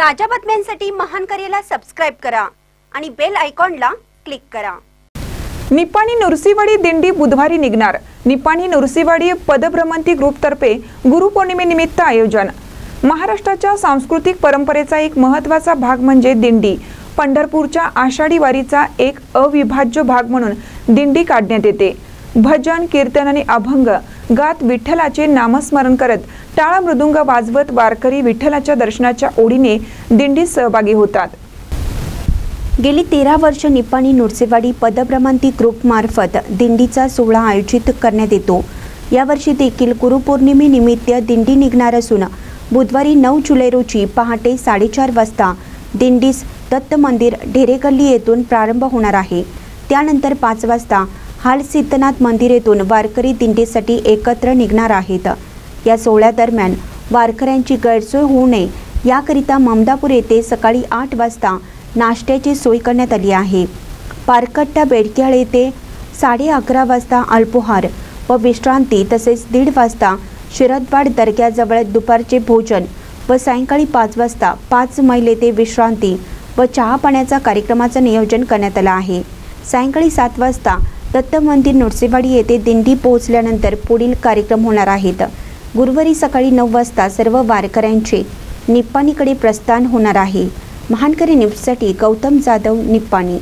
ताज्या बातम्यांसाठी महानकरेला सबस्क्राइब करा आणि बेल आयकॉनला क्लिक करा। निपाणी नृसिंहवाडी दिंडी बुधवारी निघणार। निपाणी नृसिंहवाडी पदभ्रमंती ग्रुप तर्फे गुरुपौर्णिमेनिमित्त आयोजन। महाराष्ट्राच्या सांस्कृतिक परंपरेचा एक महत्त्वाचा भाग म्हणजे दिंडी। पंढरपूरच्या आषाढी वारीचा एक अविभाज्य भाग म्हणून दिंडी काढण्यात येते। भजन, कीर्तन आणि अभंग गात विठ्ठलाचे नामस्मरण करत टाळ मृदुंग वाजवत वारकरी विठ्ठलाच्या दर्शनाच्या ओढीने दिंडीत सहभागी होतात। गेली 13 वर्ष निपाणी नृसिंहवाडी पदभ्रमंती ग्रुप मार्फत दिंडीचा सोहळा आयोजित करण्यात येतो। यावर्षी देखील गुरुपौर्णिमेनिमित्त दिंडी निघणार असून बुधवारी 9 जुलै रोजी पहाटे 4:30 वाजता दिंडीस दत्त मंदिर ढेरेगल्ली येथून प्रारंभ होणार आहे। त्यानंतर 5 वाजता हाल सिद्धनाथ मंदिर येथून वारकरी दिंडीसाठी एकत्र निघणार आहेत। या सोहळ्यादरम्यान वारकऱ्यांची गैरसोय होऊ नये याकरिता ममदापूर येथे सकाळी 8 वाजता नाश्त्याची सोय करण्यात आली आहे। पारकट्टा बेडकेहाळ येथे 11:30 वाजता अल्पोहार व विश्रांती तसेच 1:30 वाजता शिरदवाड दर्ग्याजवळ दुपारचे भोजन व सायंकाळी 5 वाजता 5 मैल येथे विश्रांती व चहा पाण्याचा कार्यक्रमाचं नियोजन करण्यात आलं आहे। सायंकाळी 7 वाजता दत्त मंदिर नृसिंहवाडी येथे दिंडी पोहोचल्यानंतर पुढील कार्यक्रम होणार आहेत। गुरुवारी सकाळी 9 वाजता सर्व वारकऱ्यांचे निप्पाणीकडे प्रस्थान होणार आहे। महानकरी न्यूजसाठी गौतम जाधव, निप्पाणी।